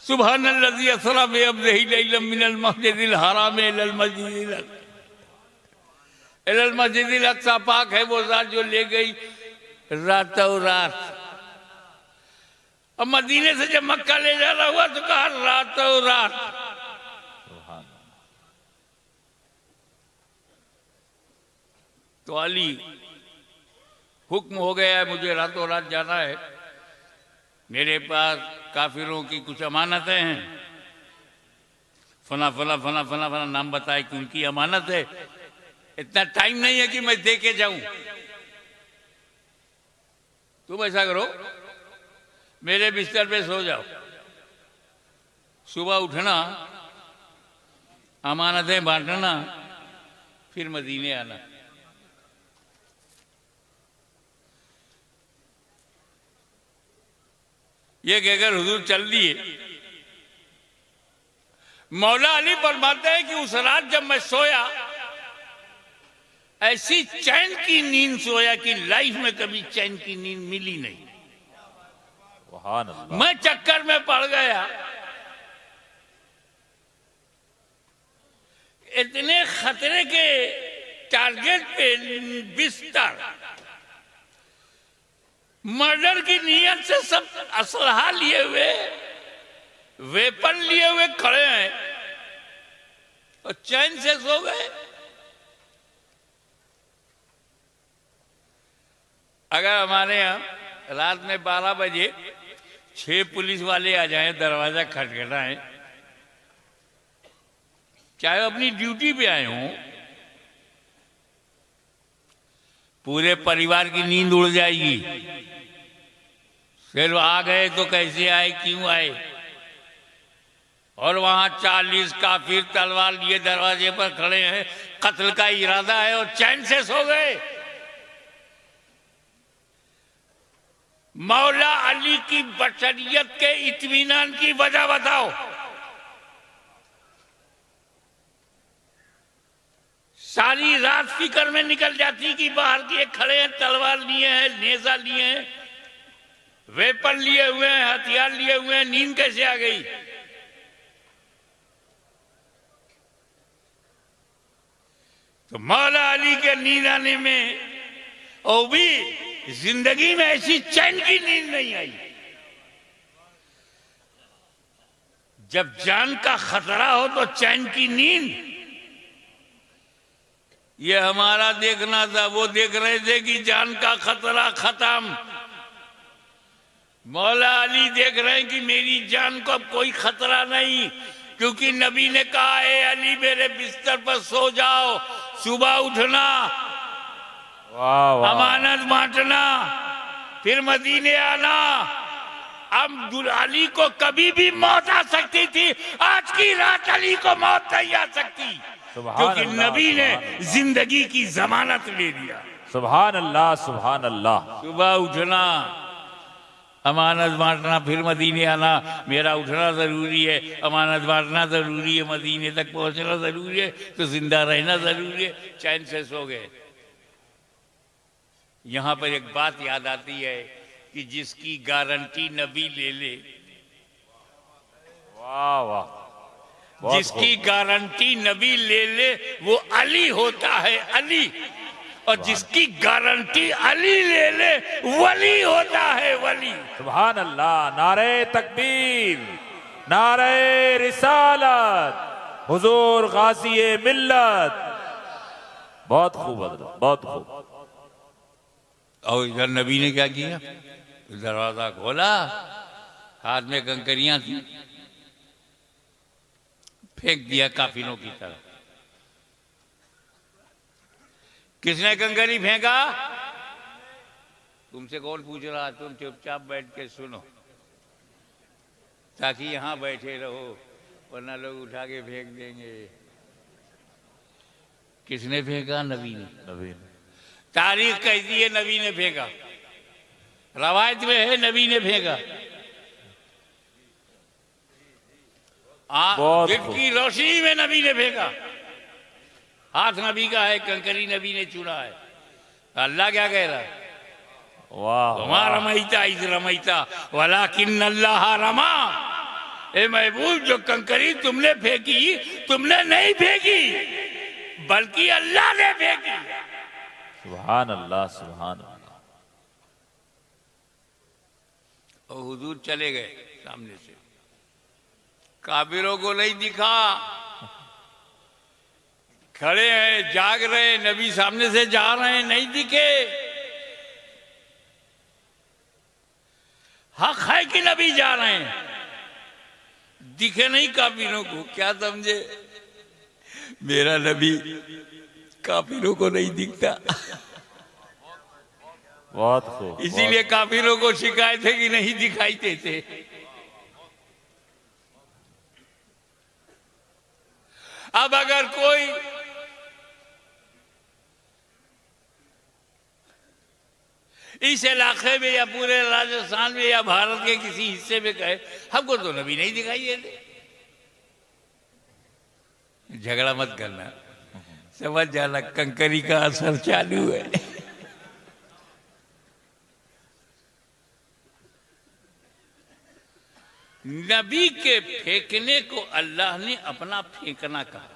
सुब्हानल्लज़ी असरा बिअब्दिही लैलन मिनल मस्जिदिल हराम इलल मस्जिदिल अक़सा। पाक है वो ज़ात जो ले गई रातों रात। अब मदीने से जब मक्का ले जाना हुआ तो कहा रातों रात। तो अली हुक्म हो गया है, मुझे रातों रात जाना है। मेरे पास काफिरों की कुछ अमानतें हैं, फला फला फला फला फला नाम बताए कि उनकी अमानत है। इतना टाइम नहीं है कि मैं दे के जाऊं। तुम ऐसा करो, मेरे बिस्तर पे सो जाओ, सुबह उठना, अमानतें बांटना, फिर मदीने आना। ये कहकर हुजूर चल दिए। मौला अली फरमाते हैं कि उस रात जब मैं सोया, ऐसी चैन की नींद सोया कि लाइफ में कभी चैन की नींद मिली नहीं। मैं चक्कर में पड़ गया। इतने खतरे के टारगेट पे बिस्तर, मर्डर की नीयत से सब असलहा लिए हुए, वेपन लिए हुए खड़े हैं और चैन से सो गए। अगर हमारे यहाँ रात में 12 बजे 6 पुलिस वाले आ जाएं, दरवाजा खटखटाएं, चाहे अपनी ड्यूटी पे आए हों, पूरे परिवार की नींद उड़ जाएगी। फिर आ गए तो कैसे आए, क्यों आए? और वहां 40 काफिर तलवार लिए दरवाजे पर खड़े हैं, कत्ल का इरादा है और चैन से सो गए। मौला अली की बशरियत के इत्मीनान की वजह बताओ। सारी रात फिक्र में निकल जाती कि बाहर किए खड़े हैं, तलवार लिए हैं, नेजा लिए हैं, वेपन लिए हुए हैं, हथियार लिए हुए हैं, नींद कैसे आ गई? तो मौला अली के नींद आने में और भी जिंदगी में ऐसी चैन की नींद नहीं आई। जब जान का खतरा हो तो चैन की नींद, ये हमारा देखना था। वो देख रहे थे कि जान का खतरा खत्म। मौला अली देख रहे हैं कि मेरी जान को अब कोई खतरा नहीं, क्योंकि नबी ने कहा है अली मेरे बिस्तर पर सो जाओ, सुबह उठना, अमानत बांटना, फिर मदीने आना। अब अली को कभी भी मौत आ सकती थी, आज की रात अली को मौत नहीं आ सकती, क्योंकि नबी ने जिंदगी की जमानत ले लिया। सुभान अल्लाह, सुभान अल्लाह। सुबह उठना, अमानत बांटना, फिर मदीने आना। मेरा उठना जरूरी है, अमानत बांटना जरूरी है, मदीने तक पहुंचना जरूरी है, तो जिंदा रहना जरूरी है। चैन से सो गए। यहां पर एक बात याद आती है कि जिसकी गारंटी नबी ले ले, वाह वाह, जिसकी गारंटी नबी ले ले वो अली होता है, अली। और जिसकी गारंटी अली ले ले वली होता है, वली। सुभान अल्लाह। नारे तकबीर, नारे रिसालत, हुजूर गाज़ी मिल्लत। बहुत खूब हज़रत, बहुत खूब। और इधर नबी ने क्या किया? दरवाजा खोला, हाथ में कंकरियां थी, फेंक दिया काफिरों की तरफ। किसने कंकरी फेंका? तुमसे कौन पूछ रहा? तुम चुपचाप बैठ के सुनो, ताकि यहां बैठे रहो, वरना लोग उठा के फेंक देंगे। किसने फेंका? नबी ने। नबी ने। तारीख कहती है नबी ने फेंका, रवायत में है नबी ने फेंका। दिन की रोशनी में नबी ने फेंका। हाथ नबी का है, कंकरी नबी ने चुना है। अल्लाह क्या कह रहा है? वाह। वमा रमैता इज़ रमैता वलाकिन अल्लाह रमा। ए महबूब, जो कंकरी तुमने फेंकी, तुमने नहीं फेंकी बल्कि अल्लाह ने फेंकी। सुभान अल्लाह, सुभान अल्लाह। और हुजूर चले गए सामने से, काफिरों को नहीं दिखा, खड़े हैं, जाग रहे हैं, नबी सामने से जा रहे हैं, नहीं दिखे। हक है कि नबी जा रहे हैं, दिखे नहीं काफिरों को। क्या समझे, मेरा नबी काफिरों को नहीं दिखता। बहुत खूब। इसीलिए काफिरों को शिकायत है कि नहीं दिखाई देते। अब अगर कोई इस इलाके में या पूरे राजस्थान में या भारत के किसी हिस्से में कहे हमको तो नबी नहीं दिखाई देते, झगड़ा मत करना, समझ जाना कंकरी का असर चालू है। नबी के फेंकने को अल्लाह ने अपना फेंकना कहा।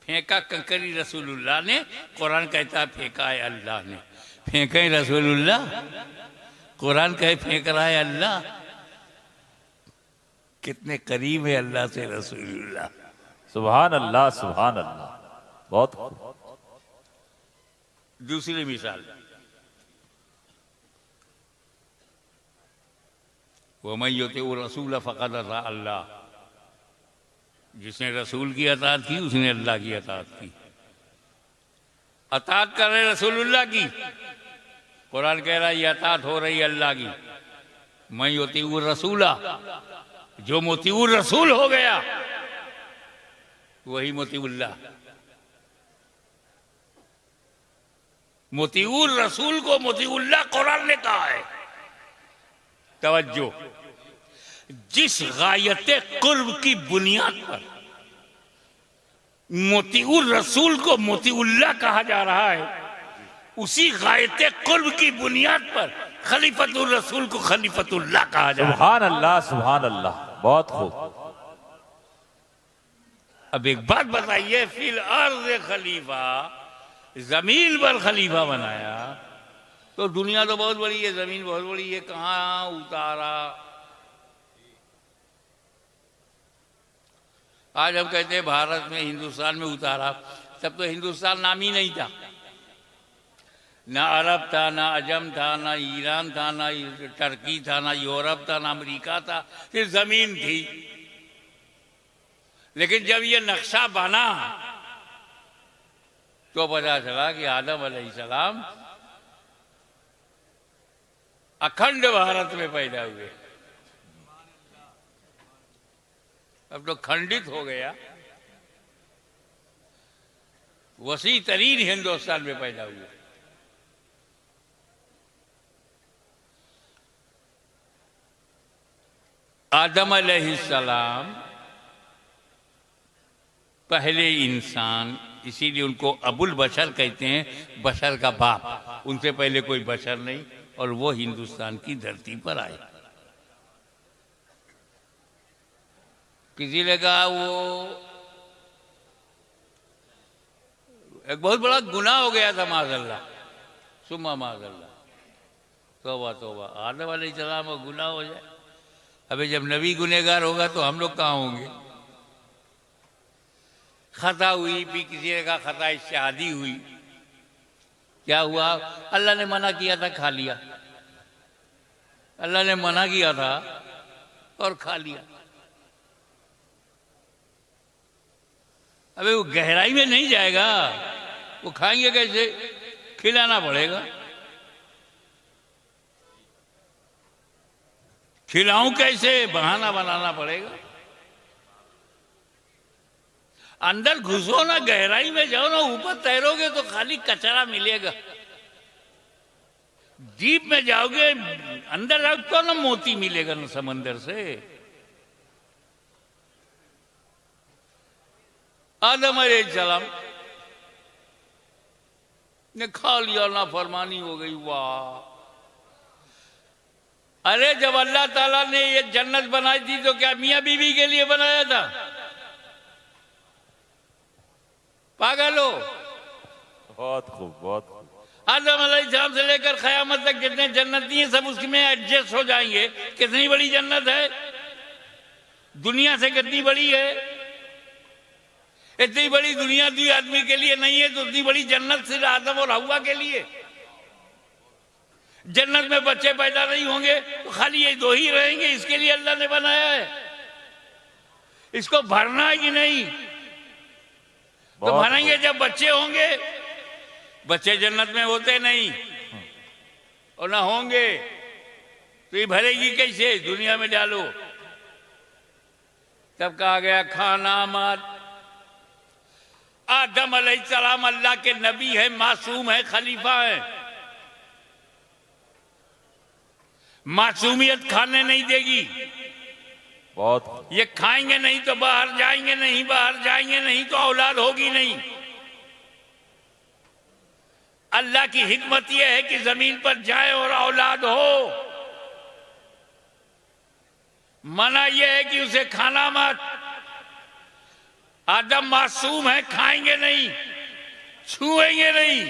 फेंका कंकरी रसूलुल्लाह ने, कुरान कहता है फेंका है अल्लाह ने। फेंके रसूलुल्लाह, कुरान कहे फेंक रहा है अल्लाह। कितने करीब है अल्लाह से रसूलुल्लाह। सुभान अल्लाह, सुभान अल्लाह। बहुत खूब। दूसरी मिसाल, वमन युतिउ रसूल फक़द अता अल्लाह, जिसने रसूल की अताअत की उसने अल्लाह की अताअत की। अताअत कर रहे रसूलुल्लाह की, कुरान कह रहा है ये अताअत हो रही अल्लाह की। मैं युतिउ रसूला, जो मुतिउर रसूल हो गया वही मुतिउल्लाह। मुतिउर रसूल को मुतिउल्लाह कुरान ने कहा है। तवज्जो, जिस गायते कुर्ब की बुनियाद पर मोतीउर रसूल को मोतीउल्लाह कहा जा रहा है, उसी गायते कुर्ब की बुनियाद पर खलीफतुर रसूल को खलीफतुल्लाह कहा जा रहा है। सुभान अल्लाह, सुभान अल्लाह। बहुत खूब। अब एक बात बताइए, फिल अर्ज़ खलीफा, जमीन पर खलीफा बनाया तो दुनिया तो बहुत बड़ी है, जमीन बहुत बड़ी है, कहाँ उतारा। आज हम कहते हैं भारत में, हिंदुस्तान में उतारा, तब तो हिंदुस्तान नाम ही नहीं था। ना अरब था, ना अजम था, ना ईरान था, ना टर्की था, ना यूरोप था, ना अमेरिका था, सिर्फ जमीन थी। लेकिन जब ये नक्शा बना तो पता चला कि आदम अलैहिस्सलाम अखंड भारत में पैदा हुए। अब तो खंडित हो गया, वसी तरीन हिंदुस्तान में पैदा हुए। आदम अलैहिस्सलाम पहले इंसान, इसीलिए उनको अबुल बशर कहते हैं, बशर का बाप। उनसे पहले कोई बशर नहीं, और वो हिंदुस्तान की धरती पर आए। किसी ने कहा वो एक बहुत बड़ा गुनाह हो गया था, माज़अल्लाह, सुम्मा माज़अल्लाह, तौबा तौबा, आदम अलैहिस्सलाम को गुनाह हो जाए। अबे जब नबी गुनहगार होगा तो हम लोग कहाँ होंगे। खता हुई भी, किसी ने कहा खता शादी हुई, क्या हुआ, अल्लाह ने मना किया था, खा लिया। अल्लाह ने मना किया था और खा लिया। अबे वो गहराई में नहीं जाएगा, वो खाएंगे कैसे, खिलाना पड़ेगा। खिलाऊं कैसे, बहाना बनाना पड़ेगा। अंदर घुसो ना, गहराई में जाओ ना, ऊपर तैरोगे तो खाली कचरा मिलेगा। डीप में जाओगे, अंदर जाओ तो ना मोती मिलेगा ना समंदर से। आदम अलैहिस्सलाम ने खा लिया, ना फरमानी हो गई। वाह, अरे जब अल्लाह ताला ने ये जन्नत बनाई थी तो क्या मियां बीवी के लिए बनाया था? पागल हो। बहुत खूब, बहुत खूब। आदम अलैहिस्सलाम से लेकर क़यामत तक जितने जन्नती हैं सब उसमें एडजस्ट हो जाएंगे। कितनी बड़ी जन्नत है, दुनिया से कितनी बड़ी है। इतनी बड़ी दुनिया दुई आदमी के लिए नहीं है तो उतनी बड़ी जन्नत सिर्फ आदम और हव्वा के लिए। जन्नत में बच्चे पैदा नहीं होंगे तो खाली ये दो ही रहेंगे, इसके लिए अल्लाह ने बनाया है। इसको भरना है कि नहीं? तो भरेंगे जब बच्चे होंगे। बच्चे जन्नत में होते नहीं और ना होंगे तो ये भरेगी कैसे? दुनिया में डालो। तब कहा गया खाना मत। आदम अलैहिस्सलाम अल्लाह के नबी है, मासूम है, खलीफा है। मासूमियत खाने नहीं देगी। बहुत। ये खाएंगे नहीं तो बाहर जाएंगे नहीं, बाहर जाएंगे नहीं तो औलाद होगी नहीं। अल्लाह की हिकमत यह है कि जमीन पर जाए और औलाद हो। मना यह है कि उसे खाना मत। आदम मासूम है, खाएंगे नहीं, छुएंगे नहीं।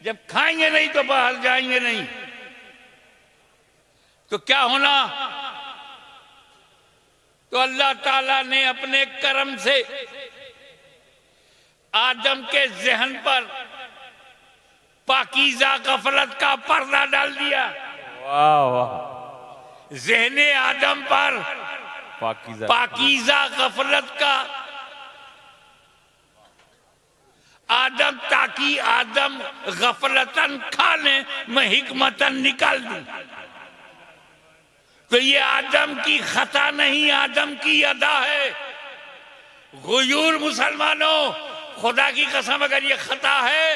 जब खाएंगे नहीं तो बाहर जाएंगे नहीं तो क्या होना? तो अल्लाह ताला ने अपने करम से आदम के ज़हन पर पाकीज़ा गफलत का पर्दा डाल दिया। वाह वाह। ज़हने आदम पर पाकीज़ा गफलत का आदम, ताकि आदम गफलतन खाने में हिकमतन निकाल दूं। तो ये आदम की खता नहीं, आदम की अदा है। गुयूर मुसलमानों, खुदा की कसम अगर ये खता है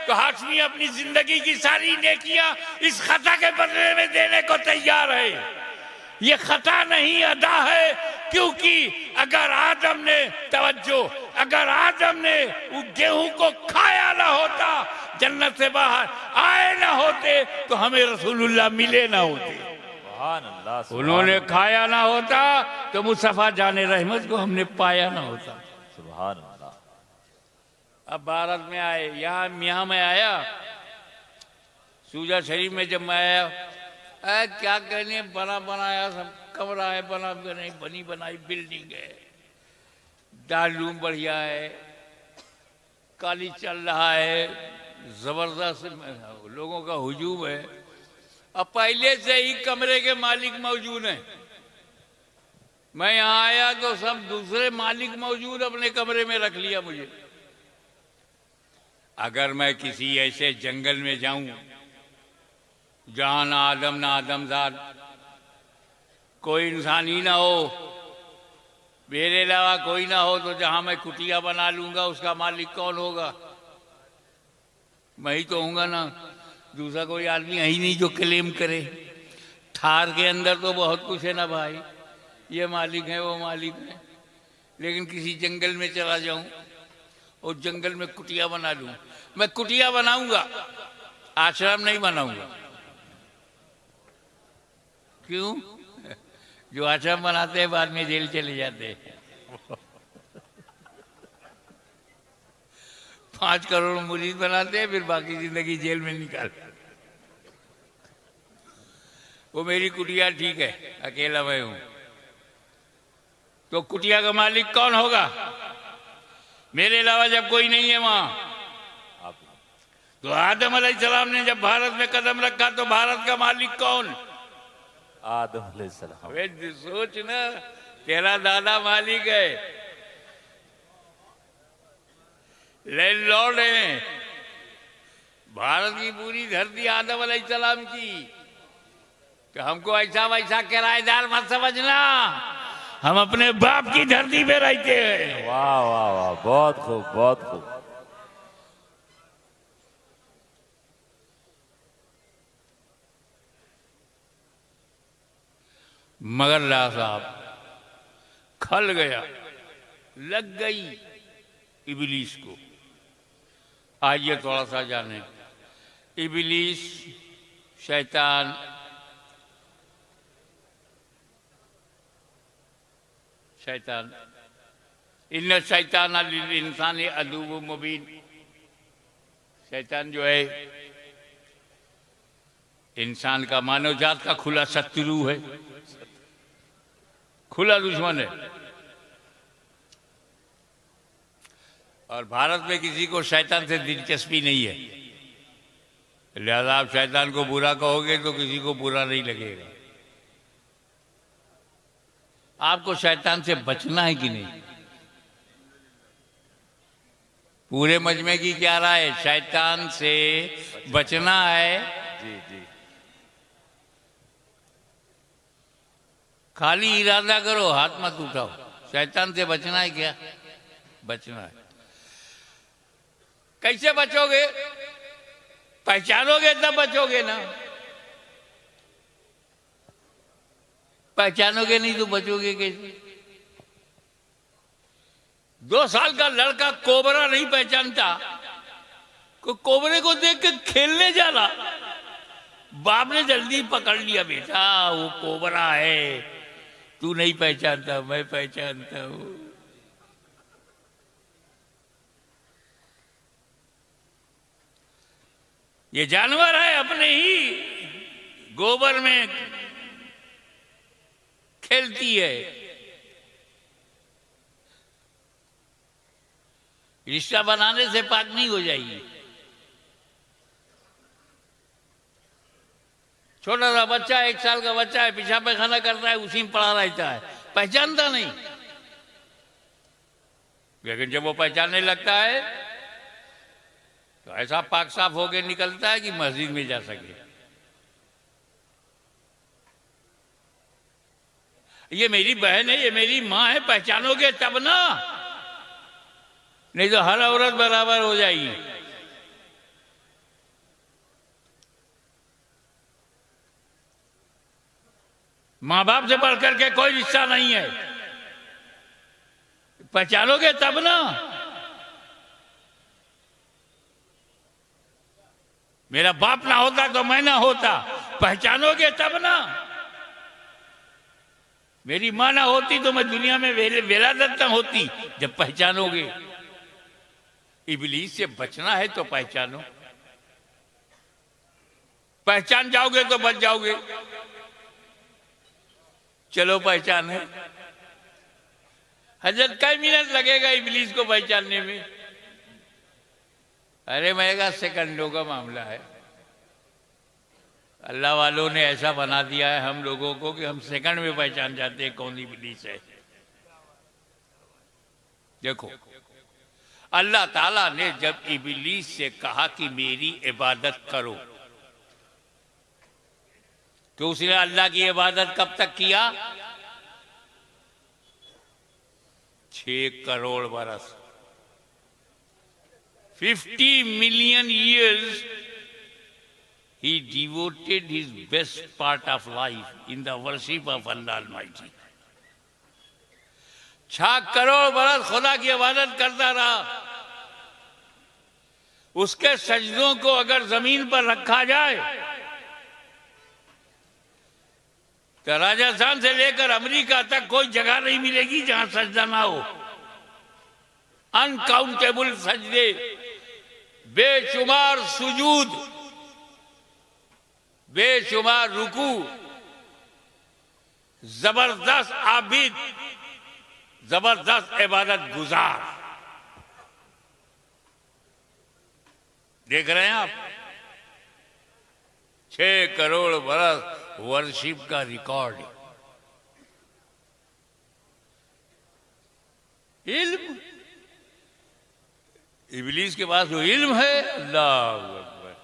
तो हाशमी अपनी जिंदगी की सारी नेकियां इस खता के बदले में देने को तैयार है। ये खता नहीं, अदा है। क्योंकि अगर आदम ने अगर आदम ने गेहूं को खाया ना होता, जन्नत से बाहर आए ना होते तो हमें रसूलुल्लाह मिले ना होते। उन्होंने खाया ना होता तो मुस्तफा जाने रहमत को हमने पाया ना होता। सुभान अल्लाह। अब भारत में आए, यहाँ में आया, सूजा शरीफ में जब मैं आया, क्या कहने, बना बनाया सब कमरा है, बनी बनाई बिल्डिंग है, दारूम बढ़िया है, काली चल रहा है, जबरदस्त लोगों का हुजूम है। अब पहले से ही कमरे के मालिक मौजूद हैं। मैं यहाँ आया तो सब दूसरे मालिक मौजूद अपने कमरे में रख लिया मुझे। अगर मैं किसी ऐसे जंगल में जाऊं जहां ना आदमजाद, कोई इंसान ही ना हो, मेरे अलावा कोई ना हो, तो जहां मैं कुटिया बना लूंगा उसका मालिक कौन होगा? मैं ही तो होऊंगा ना। दूसरा कोई आदमी है ही नहीं जो क्लेम करे। थार के अंदर तो बहुत कुछ है ना भाई, ये मालिक है वो मालिक है। लेकिन किसी जंगल में चला जाऊं और जंगल में कुटिया बना लूं, मैं कुटिया बनाऊंगा, आश्रम नहीं बनाऊंगा। क्यों? जो आश्रम बनाते हैं बाद में जेल चले जाते हैं। 5 करोड़ मुरीद बनाते हैं, फिर बाकी जिंदगी जेल में निकालते। वो मेरी कुटिया ठीक है, अकेला मैं हूं। तो कुटिया का मालिक कौन होगा? मेरे अलावा जब कोई नहीं है वहां। तो आदम अलैहिस्सलाम ने जब भारत में कदम रखा तो भारत का मालिक कौन? आदम अलैहिस्सलाम। सोच ना, तेरा दादा मालिक है, लैंडलॉर्ड है। भारत की पूरी धरती आदम अलैहिस्सलाम की। तो हमको ऐसा वैसा किराएदार मत समझना, हम अपने बाप की धरती पे रहते हैं। वाह वाह वाह, बहुत खूब, बहुत खूब। मगर ला साहब खल गया, लग गई इबलीस को। आज ये थोड़ा सा जाने, इबलीस शैतान शैतान, इन्न शैतान लिल इंसानी अदुव्वुम मुबीन। शैतान जो है इंसान का, मानव जात का खुला शत्रु है, खुला दुश्मन है। और भारत में किसी को शैतान से दिलचस्पी नहीं है, लिहाजा आप शैतान को बुरा कहोगे तो किसी को बुरा नहीं लगेगा। आपको शैतान से बचना है कि नहीं? पूरे मजमे की क्या राय है? शैतान से बचना है। जी जी। खाली इरादा करो, हाथ मत उठाओ। शैतान से बचना है क्या? बचना है। कैसे बचोगे? पहचानोगे तब बचोगे ना, पहचानोगे नहीं तो बचोगे कैसे? 2 साल का लड़का कोबरा नहीं पहचानता, कोबरे को देख के खेलने जा रहा, बाप ने जल्दी पकड़ लिया, बेटा वो कोबरा है, तू नहीं पहचानता, मैं पहचानता हूं। ये जानवर है, अपने ही गोबर में खेलती है। रिश्ता बनाने से पाक नहीं हो जाएगी। छोटा सा बच्चा, 1 साल का बच्चा है, पेशाब पैखाना करता है, उसी में पड़ा रहता है, पहचानता नहीं। लेकिन जब वो पहचानने लगता है तो ऐसा पाक साफ होके निकलता है कि मस्जिद में जा सके। ये मेरी बहन है, ये मेरी माँ है, पहचानोगे तब ना, नहीं तो हर औरत बराबर हो जाएगी। माँ बाप से बढ़कर के कोई रिश्ता नहीं है, पहचानोगे तब ना। मेरा बाप ना होता तो मैं ना होता, पहचानोगे तब ना। मेरी माँ ना होती तो मैं दुनिया में वेलादत ना होती, जब पहचानोगे। इब्लीस से बचना है तो पहचानो, पहचान जाओगे तो बच जाओगे। चलो पहचाने। हजरत कई मिनट लगेगा इब्लीस को पहचानने में? अरे मैं कहा सेकंडों का मामला है। अल्लाह वालों ने ऐसा बना दिया है हम लोगों को कि हम सेकंड में पहचान जाते हैं कौन इब्लीस है। देखो, अल्लाह ताला ने जब इब्लीस से कहा कि मेरी इबादत करो, तो उसने अल्लाह की इबादत कब तक किया? 6 करोड़ बरस, 50 million years he devoted his best part of life in the worship of Allah Almighty. 6 crore बरस खुदा की इबादत करता रहा। उसके सजदों को अगर जमीन पर रखा जाए तो राजस्थान से लेकर अमेरिका तक कोई जगह नहीं मिलेगी जहां सजदा ना हो। अनकाउंटेबल सजदे, बेशुमार सुजूद, बेशुमार रुकू, जबरदस्त आबिद, जबरदस्त इबादत गुजार। देख रहे हैं आप? 6 करोड़ बरस वर्शिप का रिकॉर्ड। इल्म, इब्लीस के पास वो इल्म है, अल्लाह अकबर,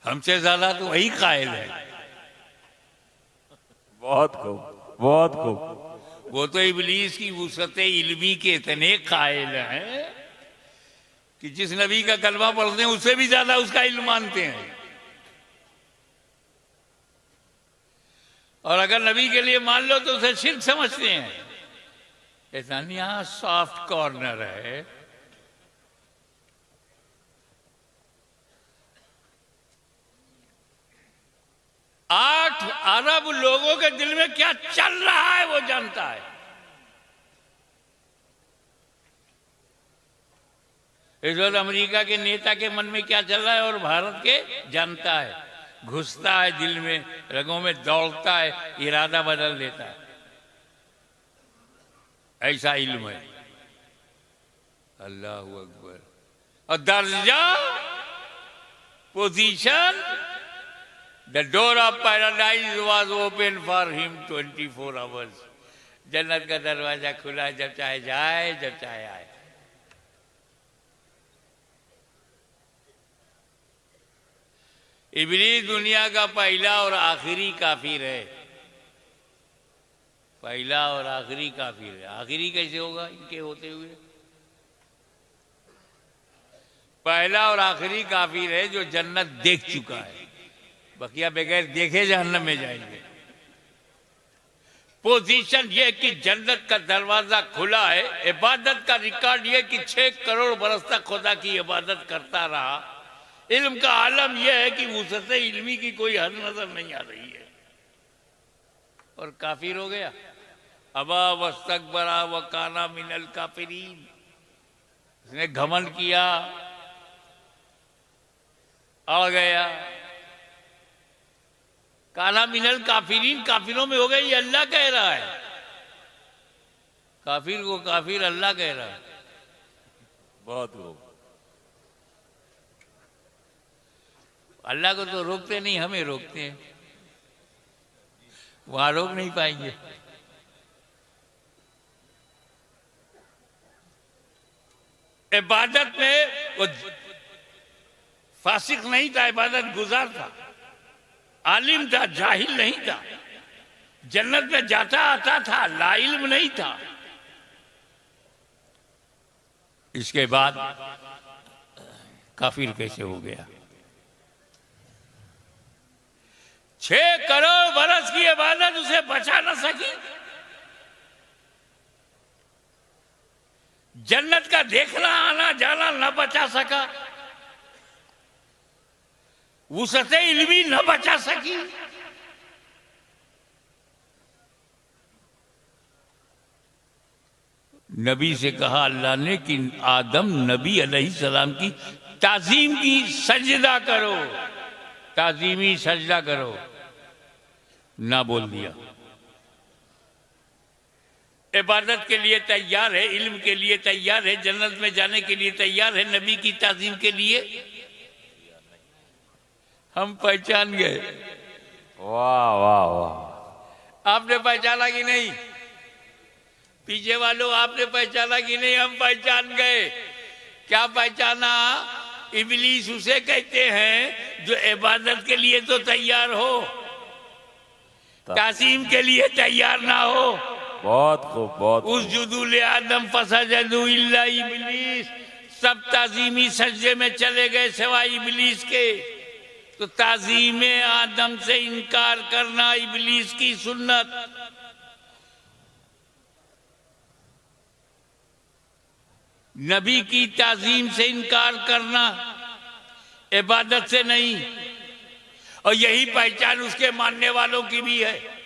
हमसे ज्यादा तो वही कायल है। बहुत खूब, बहुत खूब। वो तो इब्लीस की वुसअत इल्मी के इतने कायल हैं कि जिस नबी का कलमा पढ़ते हैं उससे भी ज्यादा उसका इल्म मानते हैं। और अगर नबी के लिए मान लो तो उसे शिर्क समझते हैं। इतना सॉफ्ट कॉर्नर है। आठ अरब लोगों के दिल में क्या चल रहा है वो जानता है। इस वक्त अमेरिका के नेता के मन में क्या चल रहा है और भारत के जानता है, घुसता है दिल में, रगों में दौड़ता है, इरादा बदल देता है। ऐसा इल्म है। अल्लाह अकबर। और दर्जा, position, the door of paradise was open for him 24 hours. जन्नत का दरवाजा खुला, जब चाहे जाए, जब चाहे आए। इब्लीस दुनिया का पहला और आखिरी काफिर है। पहला और आखिरी काफिर है। आखिरी कैसे होगा इनके होते हुए? पहला और आखिरी काफिर है जो जन्नत देख चुका है, बकिया बगैर देखे जहन्नम में जाएंगे। पोजीशन ये कि जन्नत का दरवाजा खुला है। इबादत का रिकॉर्ड ये कि 6 करोड़ बरस तक खुदा की इबादत करता रहा। इल्म का आलम यह है कि वुसअत इल्मी की कोई हद नजर नहीं आ रही है, और काफिर हो गया। अबा वस्तकबरा व काना मिनल काफिरीन। उसने घमंड किया, आ गया। काना मिनल काफिरीन, काफिरों में हो गया। ये अल्लाह कह रहा है। काफिर को काफिर अल्लाह कह रहा है। बहुत खूब। अल्लाह को तो रोकते नहीं, हमें रोकते हैं। वहां रोक नहीं पाएंगे। इबादत में वो फासिक नहीं था, इबादत गुजार था, आलिम था, जाहिल नहीं था, जन्नत में जाता आता था, लाइल्म नहीं था। इसके बाद काफिर कैसे हो गया? 6 करोड़ बरस की इबादत उसे बचा न सकी। जन्नत का देखना, आना जाना न बचा सका। वुसअत इल्मी न बचा सकी। नबी से कहा अल्लाह ने कि आदम नबी अलैहिस्सलाम की ताजीम की सजदा करो, ताजीमी सजदा करो। ना बोल दिया। इबादत के लिए तैयार है, इल्म के लिए तैयार है, जन्नत में जाने के लिए तैयार है, नबी की ताजीम के लिए हम पहचान गए। वाह वाह वाह। आपने पहचाना कि नहीं? पीछे वालों आपने पहचाना कि नहीं? हम पहचान गए। क्या पहचाना? इब्लीस उसे कहते हैं जो इबादत के लिए तो तैयार हो, तासीम के लिए तैयार ना हो। बहुत खूब, बहुत उस जुदूल आदम फसजदू इल्ला इब्लीस, सब ताजीमी सजदे में चले गए सिवाय इब्लीस के। तो ताजीम आदम से इनकार करना इब्लीस की सुन्नत। नबी की ताजीम से इनकार करना, इबादत से नहीं। और यही पहचान उसके मानने वालों की भी है।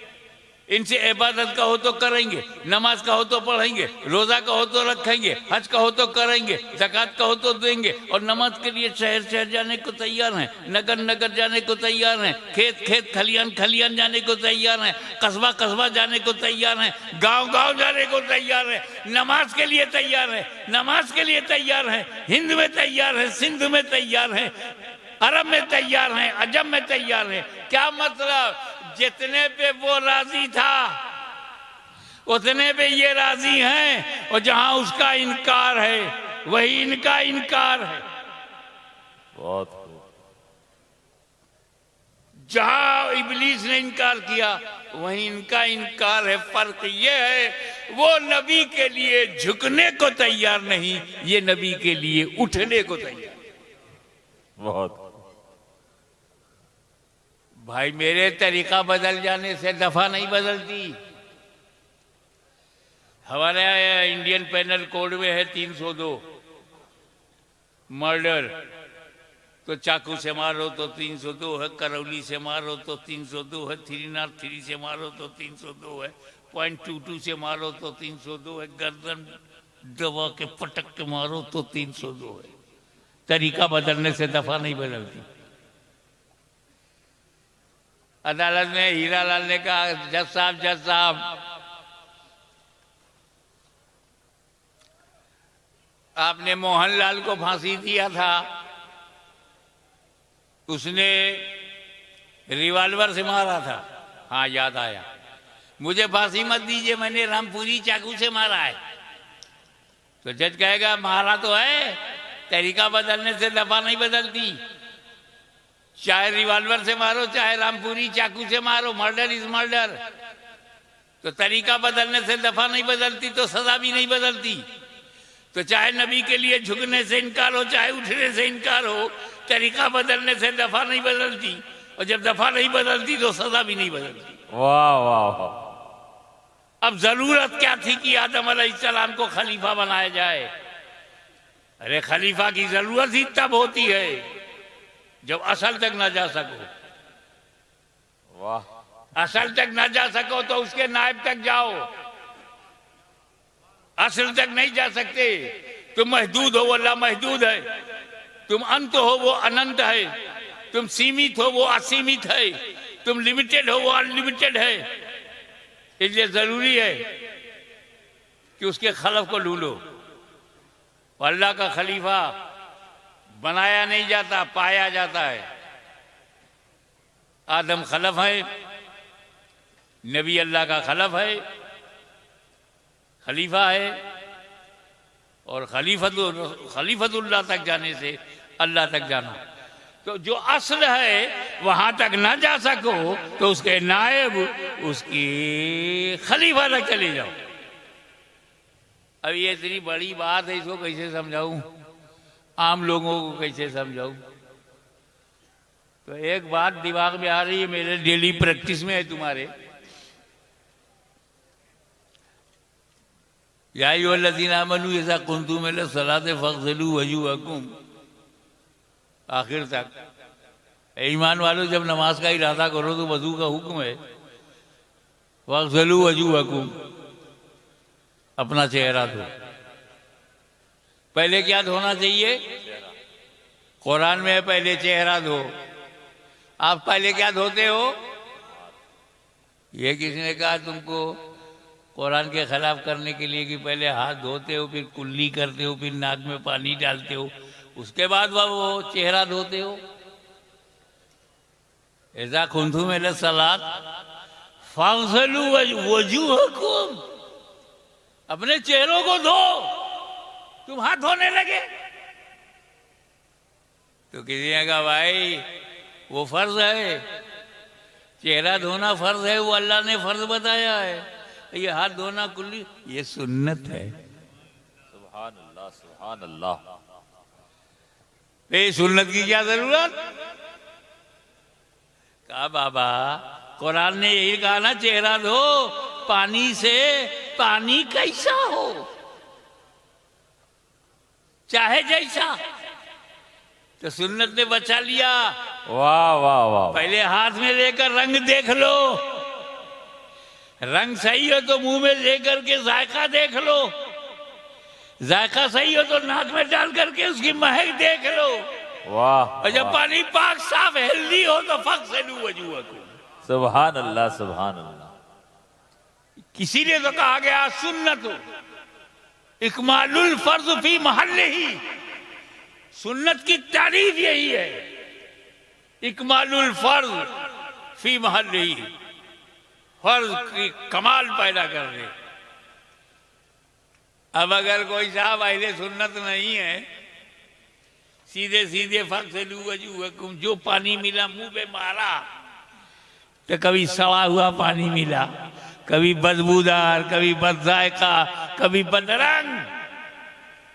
इनसे इबादत का हो तो करेंगे, नमाज का हो तो पढ़ेंगे, रोजा का हो तो रखेंगे, हज का हो तो करेंगे, ज़कात का हो तो देंगे। और नमाज के लिए शहर शहर जाने को तैयार हैं, नगर नगर जाने को तैयार हैं, खेत खेत खलियान खलियान जाने को तैयार हैं, कस्बा कस्बा जाने को तैयार हैं, गांव गांव जाने को तैयार हैं। नमाज के लिए तैयार है, नमाज के लिए तैयार है, हिंद में तैयार है, सिंध में तैयार है, अरब में तैयार हैं, अजम में तैयार हैं। क्या मतलब? जितने पे वो राजी था उतने पे ये राजी हैं, और जहां उसका इनकार है वही इनका इनकार है। बहुत खूब। जहां इब्लीस ने इनकार किया वही इनका इनकार है। फर्क ये है, वो नबी के लिए झुकने को तैयार नहीं, ये नबी के लिए उठने को तैयार। बहुत भाई, मेरे तरीका बदल जाने से दफा नहीं बदलती। हमारे इंडियन पेनल कोड में है 302 मर्डर, तो चाकू से मारो तो 302 है, करौली से मारो तो 302 है, 303 से मारो तो 302 है, .22 से मारो तो 302 है, गर्दन दबा के पटक के मारो तो 302 है। तरीका बदलने से दफा नहीं बदलती। अदालत में हीरालाल ने कहा, जज साहब आपने मोहनलाल को फांसी दिया था, उसने रिवॉल्वर से मारा था। हाँ, याद आया, मुझे फांसी मत दीजिए, मैंने रामपुरी चाकू से मारा है। तो जज कहेगा मारा तो है, तरीका बदलने से दफा नहीं बदलती। चाहे रिवॉल्वर से मारो, चाहे रामपुरी चाकू से मारो, मर्डर इज मर्डर। तो तरीका बदलने से दफा नहीं बदलती तो सजा भी नहीं बदलती। तो चाहे नबी के लिए झुकने से इनकार हो, चाहे उठने से इनकार हो, तरीका बदलने से दफा नहीं बदलती। और जब दफा नहीं बदलती तो सजा भी नहीं बदलती। वाह वाह वाह। अब जरूरत क्या थी कि आदम अलैहिस्सलाम को खलीफा बनाया जाए? अरे खलीफा की जरूरत ही तब होती है जब असल तक ना जा सको। वाह। असल तक ना जा सको तो उसके नायब तक जाओ। असल तक नहीं जा सकते। तुम महदूद हो, वो अल्लाह महदूद है। तुम अंत हो, वो अनंत है। तुम सीमित हो, वो असीमित है। तुम लिमिटेड हो, वो अनलिमिटेड है। इसलिए जरूरी है कि उसके खलफ को ढूंढो। अल्लाह का खलीफा बनाया नहीं जाता, पाया जाता है। आदम खलफ है, नबी अल्लाह का खलफ है, खलीफा है। और खलीफतुल्लाह तक जाने से अल्लाह तक जाना। तो जो असल है वहां तक ना जा सको तो उसके नायब, उसकी खलीफा तक चले जाओ। अब ये इतनी बड़ी बात है, इसको कैसे समझाऊं, आम लोगों को कैसे समझाऊं? तो एक बात दिमाग में आ रही है, मेरे डेली प्रैक्टिस में है तुम्हारे। या अय्युहल्लज़ीना आमनू इज़ा कुंतुम इला सलाति फ़ग़सिलू वजूहकुम, आखिर तक। ईमान वालों, जब नमाज का इरादा करो तो वजू का हुक्म है। फ़ग़सिलू वजूहकुम, अपना चेहरा धो। पहले क्या धोना चाहिए? कुरान में है पहले चेहरा धो। आप पहले क्या धोते हो? ये किसी ने कहा तुमको कुरान के खिलाफ करने के लिए कि पहले हाथ धोते हो, फिर कुल्ली करते हो, फिर नाक में पानी डालते हो, उसके बाद वो चेहरा धोते हो। ऐसा कुंतुम इला सलात फ़ग़सिलू वजूहकुम, अपने चेहरों को धो। तुम हाथ धोने लगे। तो किसी ने कहा भाई वो फर्ज है, चेहरा धोना फर्ज है, वो अल्लाह ने फर्ज बताया है। ये हाथ धोना कुल्ली ये सुन्नत है। सुभान अल्लाह, सुभान अल्लाह। ये सुन्नत की क्या जरूरत? कहा बाबा कुरान ने यही कहा ना, चेहरा धो पानी से। पानी कैसा हो, चाहे जैसा। तो सुन्नत ने बचा लिया। वाह वाह वाह। पहले हाथ में लेकर रंग देख लो, रंग सही हो तो मुंह में लेकर के जायका देख लो, जायका सही हो तो नाक में डाल करके उसकी महक देख लो। वाह। और जब पानी पाक साफ हेल्दी हो तो फ़ग़सिलू वजूहकुम। सुभान अल्लाह, सुभान अल्लाह। किसी ने तो कहा गया सुन्नत इकमालुल फर्ज फी महल्लिही, सुन्नत की तारीफ यही है, इकमालुल फर्ज फी महल्लिही, फर्ज की कमाल पैदा कर दे। अब अगर कोई साहब अहले सुन्नत नहीं है, सीधे सीधे फ़ग़सिलू वजूहकुम, जो पानी मिला मुंह पे मारा, तो कभी सड़ा हुआ पानी मिला, कभी बदबूदार, कभी बदजायका, कभी बदरंग।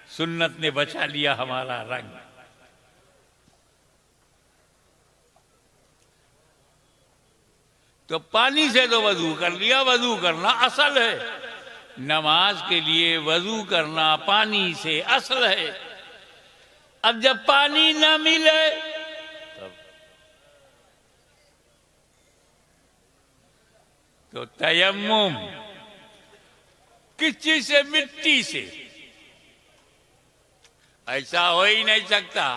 सुन्नत ने बचा लिया हमारा रंग। तो पानी से तो वजू कर लिया, वजू करना असल है। नमाज के लिए वजू करना पानी से असल है। अब जब पानी न मिले तो तयम्मुम, किस चीज से? मिट्टी से। ऐसा हो ही नहीं सकता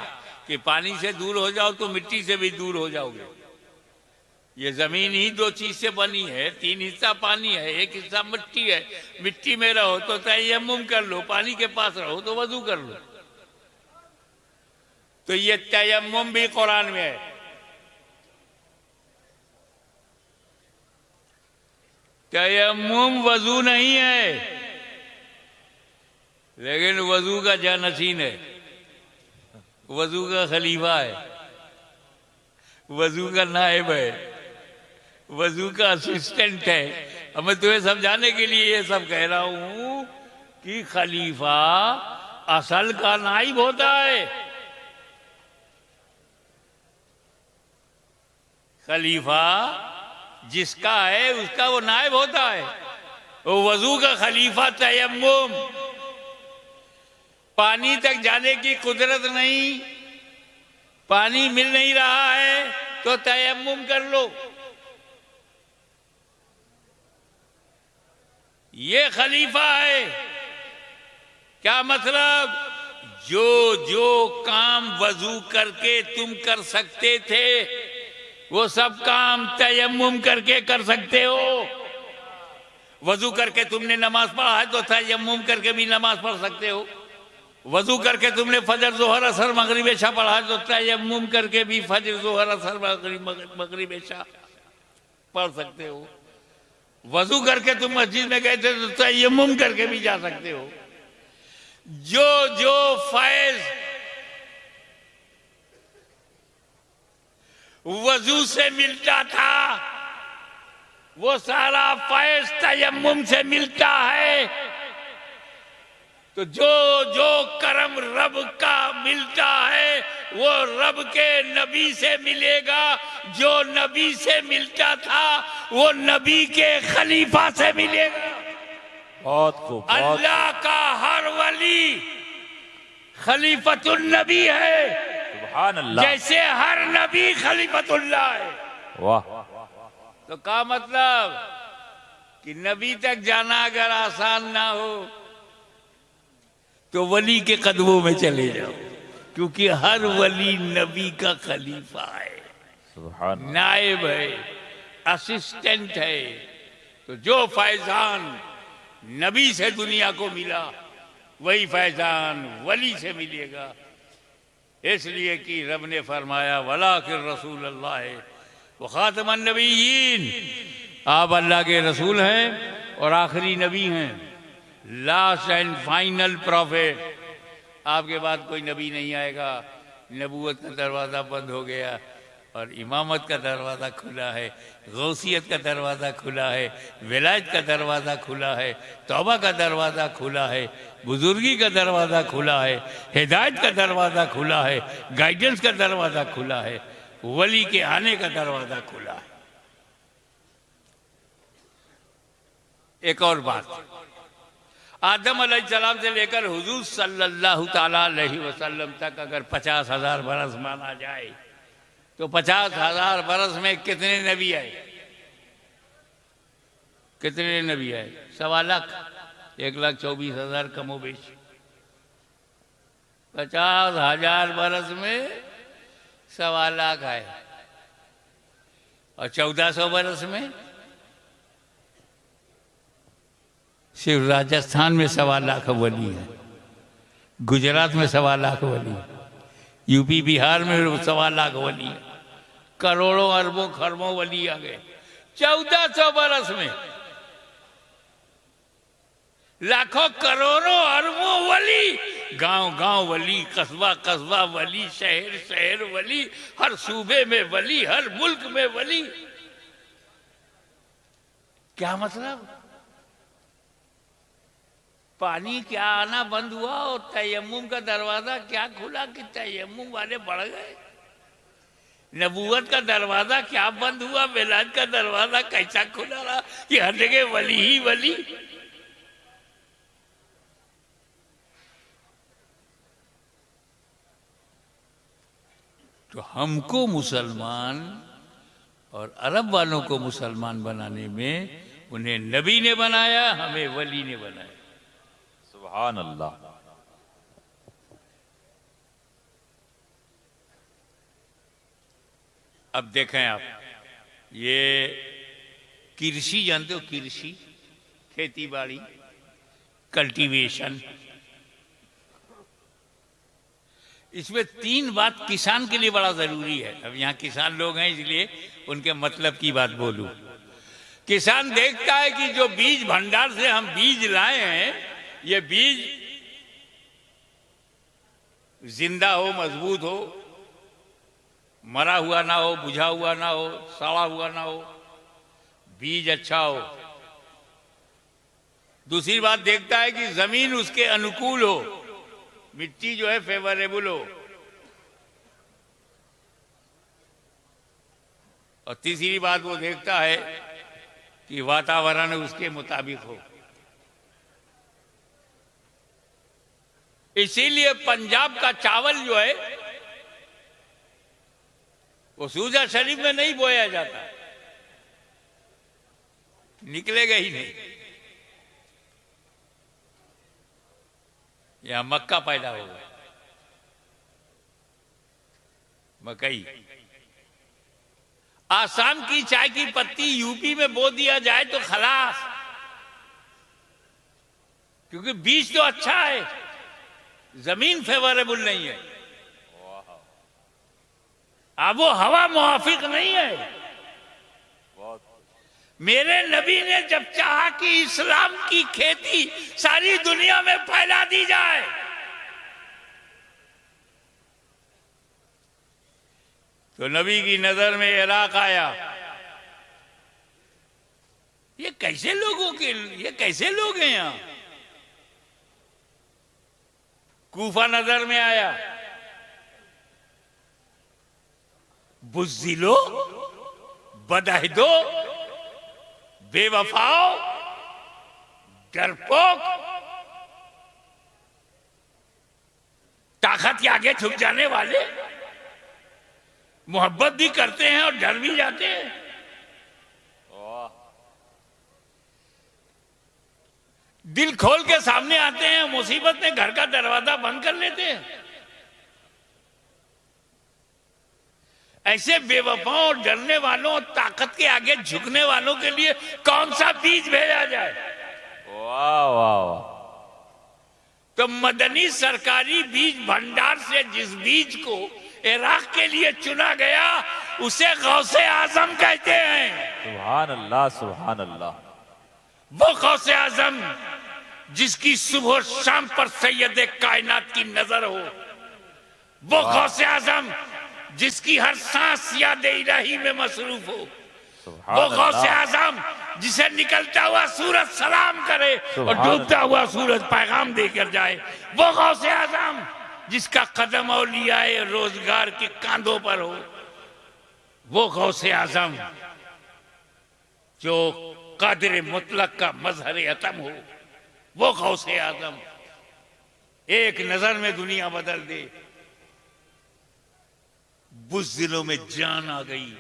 कि पानी से दूर हो जाओ तो मिट्टी से भी दूर हो जाओगे। ये जमीन ही दो चीज से बनी है, 3 हिस्सा पानी है, 1 हिस्सा मिट्टी है। मिट्टी में रहो तो तयम्मुम कर लो, पानी के पास रहो तो वजू कर लो। तो ये तयम्मुम भी कुरान में है। तयम्मुम वजू नहीं है, लेकिन वजू का जानशीन है, वजू का खलीफा है, वजू का नायब है, वजू का असिस्टेंट है। अब मैं तुम्हें समझाने के लिए ये सब कह रहा हूं कि खलीफा असल का नायब होता है। खलीफा जिसका है उसका वो नायब होता है। वो वजू का खलीफा तयम्मुम। पानी तक जाने की कुदरत नहीं, पानी मिल नहीं रहा है तो तयम्मुम कर लो। ये खलीफा है। क्या मतलब? जो जो काम वजू करके तुम कर सकते थे वो सब काम तयम्मुम करके कर सकते हो। वजू करके तुमने नमाज पढ़ा है तो तयम्मुम करके भी नमाज पढ़ सकते हो। वजू करके तुमने फजर जोहर असर मगरिब इशा पढ़ा है तो तयम्मुम करके भी फजर जोहर असर मगरिब इशा पढ़ सकते हो। वजू करके तुम मस्जिद में गए थे तो तयम्मुम करके भी जा सकते हो। जो जो फैज वजू से मिलता था वो सारा फैज तयम्मुम से मिलता है। तो जो जो करम रब का मिलता है वो रब के नबी से मिलेगा। जो नबी से मिलता था वो नबी के खलीफा से मिलेगा। बहुत खूब। अल्लाह का हर वली खलीफतुल नबी है, सुभान अल्लाह। जैसे हर नबी खलीफतुल्लाह है। वाह। तो क्या मतलब कि नबी तक जाना अगर आसान ना हो तो वली के कदमों में चले जाओ, क्योंकि हर वली नबी का खलीफा है, सुभान नायब है, असिस्टेंट है। तो जो फैजान नबी से दुनिया को मिला वही फैजान वली से मिलेगा। इसलिए कि रब ने फरमाया वलाकिन रसूल अल्लाह व खातमन नबीयीन, आप अल्लाह के रसूल हैं और आखिरी नबी हैं, लास्ट एंड फाइनल प्रॉफिट। आपके बाद कोई नबी नहीं आएगा। नबूवत का दरवाज़ा बंद हो गया और इमामत का दरवाज़ा खुला है, गौसियत का दरवाज़ा खुला है, विलायत का दरवाज़ा खुला है, तौबा का दरवाज़ा खुला है, बुजुर्गी का दरवाज़ा खुला है, हिदायत का दरवाज़ा खुला है, गाइडेंस का दरवाज़ा खुला है, वली के आने का दरवाज़ा खुला है। एक और बात, आदम अलैहिस्सलाम से लेकर हुजूर सल्लल्लाहु ताला अलैहि वसल्लम तक अगर 50,000 बरस माना जाए तो 50,000 बरस में कितने नबी आए? कितने नबी आए? 1.25 लाख, 1,24,000 कमोबेश। 50,000 बरस में 1.25 लाख आए और 1400 बरस में सिर्फ राजस्थान में 1.25 लाख वली है, गुजरात में 1.25 लाख वली है, यूपी बिहार में 1.25 लाख वली है, करोड़ों अरबों खरबों वली आ गए 1400 बरस में। लाखों करोड़ों अरबों वली, गांव गांव वली, कस्बा कस्बा वली, शहर शहर वली, हर सूबे में वली, हर मुल्क में वली। क्या मतलब? पानी क्या आना बंद हुआ और तयम्मुम का दरवाजा क्या खुला कि तयम्मुम वाले बढ़ गए? नबूवत का दरवाजा क्या बंद हुआ, विलायत का दरवाजा कैसा खुला रहा कि हर जगह वली ही वली? तो हमको मुसलमान और अरब वालों को मुसलमान बनाने में उन्हें नबी ने बनाया, हमें वली ने बनाया। सुभान अल्लाह। अब देखें आप, ये कृषि जानते हो, कृषि, खेती बाड़ी, कल्टीवेशन, इसमें 3 बात किसान के लिए बड़ा जरूरी है। अब यहाँ किसान लोग हैं इसलिए उनके मतलब की बात बोलूं। किसान देखता है कि जो बीज भंडार से हम बीज लाए हैं, ये बीज जिंदा हो, मजबूत हो, मरा हुआ ना हो, बुझा हुआ ना हो, सड़ा हुआ ना हो, बीज अच्छा हो। दूसरी बात देखता है कि जमीन उसके अनुकूल हो, मिट्टी जो है फेवरेबल हो, और तीसरी बात वो देखता है कि वातावरण उसके मुताबिक हो। इसीलिए पंजाब का चावल जो है वो सूजा शरीफ में नहीं बोया जाता, निकलेगा ही नहीं। यहां मक्का पैदा होगा, मकई। आसाम की चाय की पत्ती यूपी में बो दिया जाए तो खलास, क्योंकि बीज तो अच्छा है, जमीन फेवरेबल नहीं है, अब वो हवा मुआफिक नहीं है। मेरे नबी ने जब चाहा कि इस्लाम की खेती सारी दुनिया में फैला दी जाए, तो नबी की नजर में इराक आया। ये कैसे लोग हैं यहां? कूफा नजर में आया। बुज़्दिलो, बदअहदो, बेवफाओ, डरपोक, ताकत के आगे झुक जाने वाले, मोहब्बत भी करते हैं और डर भी जाते हैं। दिल खोल के सामने आते हैं, मुसीबत में घर का दरवाजा बंद कर लेते हैं। ऐसे बेवफाओं और डरने वालों और ताकत के आगे झुकने वालों के लिए कौन सा बीज भेजा जाए? वाह वाह वाह। तो मदनी सरकारी बीज भंडार से जिस बीज को इराक के लिए चुना गया उसे गौसे आजम कहते हैं। सुभान अल्लाह, सुभान अल्लाह। वो गौसे आजम जिसकी सुबह शाम पर सैयद कायनात की नजर हो, वो गौसे आजम जिसकी हर सांस याद इलाही में मसरूफ हो, वो गौसे आजम जिसे निकलता हुआ सूरज सलाम करे और डूबता हुआ सूरज पैगाम देकर जाए, वो गौसे आजम जिसका कदम औलियाए रोजगार के कांधों पर हो, वो गौसे आजम जो कादिर मुतलक का मजहर अतम हो, वो गौसे आजम एक नजर में दुनिया बदल दे। बुज़्दिलों में जान आ गई,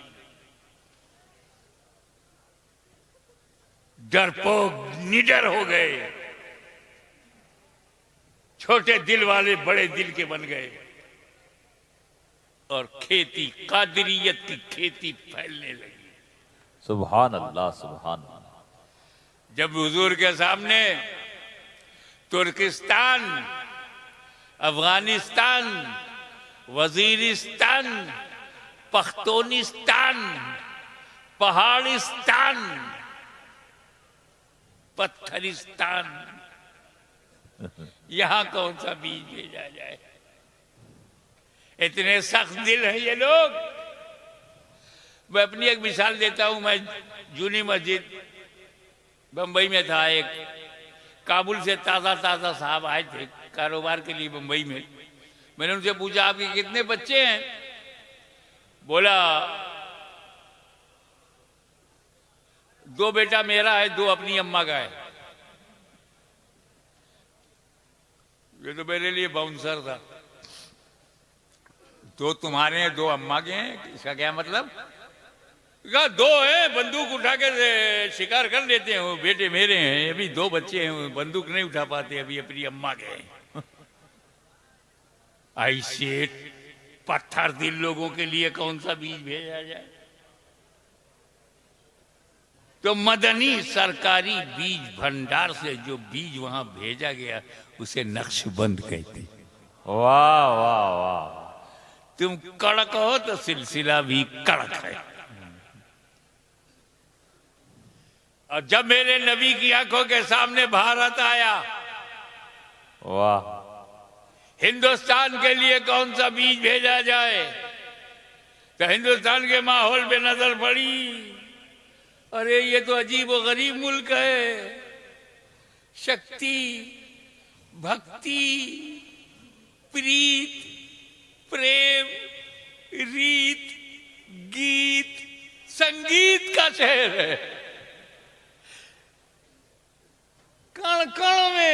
डरपोक निडर हो गए, छोटे दिल वाले बड़े दिल के बन गए, और खेती, कादिरियत की खेती फैलने लगी। सुभान अल्लाह, सुभान अल्लाह। जब हुजूर के सामने तुर्किस्तान, अफगानिस्तान, वजीरिस्तान, पख्तूनिस्तान, पहाड़िस्तान, पत्थरिस्तान, यहां कौन सा बीज भेजा जाए? इतने सख्त दिल हैं ये लोग। मैं अपनी एक मिसाल देता हूं। मैं जूनी मस्जिद बंबई में था, एक काबुल से ताजा ताजा साहब आए थे कारोबार के लिए बंबई में। मैंने उनसे पूछा आपके कितने बच्चे हैं? बोला 2 बेटा मेरा है, 2 अपनी अम्मा का है। ये तो मेरे लिए बाउंसर था। 2 तुम्हारे हैं, 2 अम्मा के हैं, इसका क्या मतलब? कहा 2 है, बंदूक उठा के शिकार कर लेते हैं, वो बेटे मेरे हैं। अभी 2 बच्चे हैं, बंदूक नहीं उठा पाते, अभी अपनी अम्मा के हैं। आई सेड पत्थर दिल लोगों के लिए कौन सा बीज भेजा जाए? तो मदनी सरकारी बीज भंडार से जो बीज वहां भेजा गया उसे नक्शबंद कहते। वाह वाह वाह। तुम कड़क हो तो सिलसिला भी कड़क है। और जब मेरे नबी की आंखों के सामने भारत आया, वाह। हिंदुस्तान के लिए कौन सा बीज भेजा जाए, तो हिंदुस्तान के माहौल पे नजर पड़ी, अरे ये तो अजीब और गरीब मुल्क है। शक्ति, भक्ति, प्रीत, प्रेम, रीत, गीत, संगीत का शहर है। कण कण में